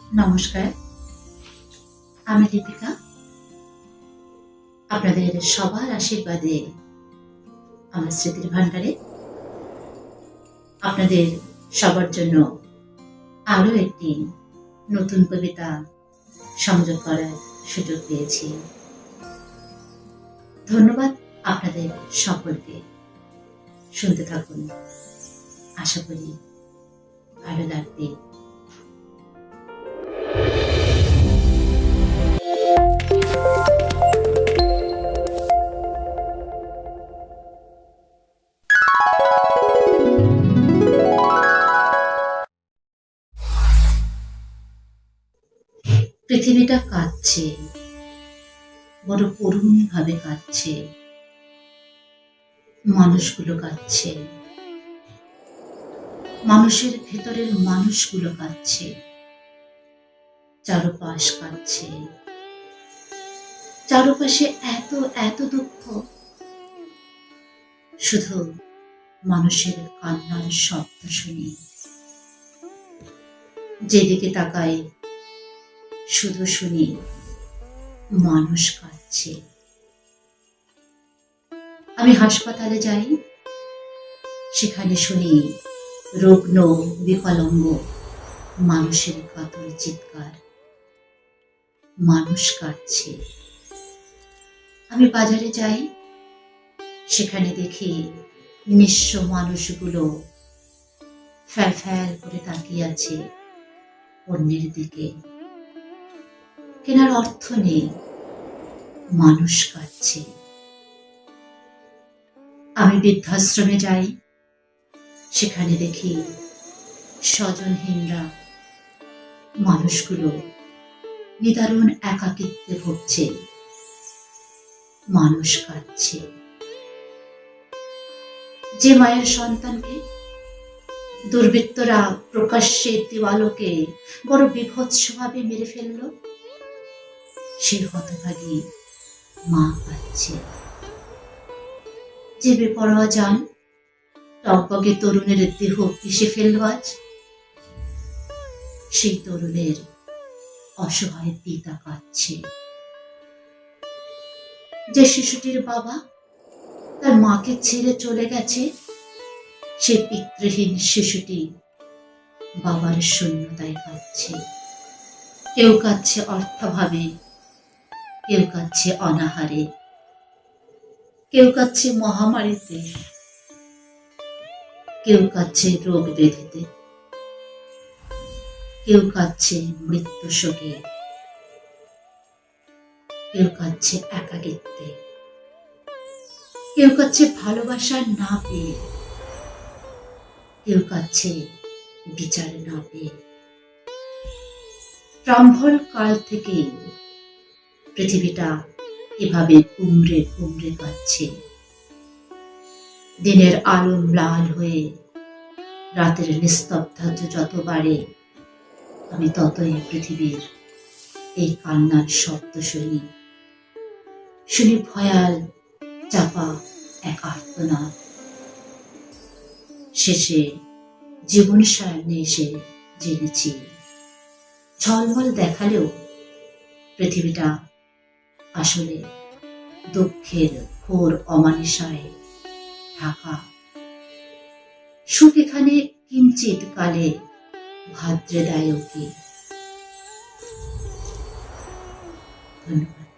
নমস্কার, আমি দীপিকা। আপনাদের সবার আশীর্বাদে আমার স্মৃতির ভান্ডারে আপনাদের সবার জন্য আরো একটি নতুন কবিতা সংযোগ করার সুযোগ পেয়েছি। ধন্যবাদ আপনাদের সকলকে। শুনতে থাকুন, আশা করি ভালো লাগবে। পৃথিবীটা কাঁদছে, বড় করুণ ভাবে কাঁদছে। মানুষগুলো কাঁদছে, মানুষের ভেতরের মানুষগুলো কাঁদছে। চারপাশ কাঁদছে, চারপাশে এত এত দুঃখ। শুধু মানুষের কান্নার শব্দ শুনি। যেদিকে তাকাই শুধু শুনি মানুষ কাঁদছে। আমি হাসপাতালে যাই, সেখানে শুনি রুগ্ন বিকলাঙ্গ মানুষের কাতর চিৎকার। মানুষ কাঁদছে। আমি বাজারে যাই, সেখানে দেখি নিঃস্ব মানুষগুলো ফ্যাল ফ্যাল করে তাকিয়ে আছে অন্যের দিকে। কেনার অর্থ নেই, মানুষ কাঁদছে। আমি বৃদ্ধাশ্রমে যাই, সেখানে দেখি স্বজনহীনরা মানুষগুলো নিদারুণ একাকিত্বে ভুগছে। মানুষ কাঁদছে। যে মায়ের সন্তানকে দুর্বৃত্তরা প্রকাশ্যে দিওয়ালোকে বড় বীভৎসভাবে মেরে ফেলল, সে হতভাগী মা কাঁদছে। যে বেপরোয়া যান টকবগে তরুণের দেহ পিষে ফেলল আজ, সেই তরুণের অসহায় পিতা কাঁদছে। যে শিশুটির বাবা তার মাকে ছেড়ে চলে গেছে, সে পিতৃহীন শিশুটি বাবার শূন্যতায় কাঁদছে। কেউ কাঁদছে অর্থাভাবে, কেউ কাঁদছে অনাহারে, কেউ কাঁদছে মহামারীতে, কেউ কাঁদছে রোগ ব্যাধিতে, কেউ কাঁদছে মৃত্যু শোকে, কেউ কাঁদছে একাকিত্বে, কেউ কাঁদছে ভালোবাসা না পেয়ে, কেউ কাঁদছে বিচার না পেয়ে। প্রাম্ভল কাল থেকে পৃথিবীটা এভাবে কুমড়ে কুমড়ে কাঁদছে। দিনের আলো ম্লান হয়ে রাতের নিস্তব্ধতা যত বাড়ে, আমি ততই পৃথিবীর এই কান্নার শব্দ শুনি। শুনি ভয়াল চাপা এক আর্তনাদ। শেষে জীবন সায়ান্নে এসে জেনেছি, ঝলমল দেখালেও পৃথিবীটা আসলে দুঃখের ঘোর অমানিসায় ঢাকা। সুখ এখানে কিঞ্চিত কালে ভাদ্রে দেয় ওকে। ধন্যবাদ।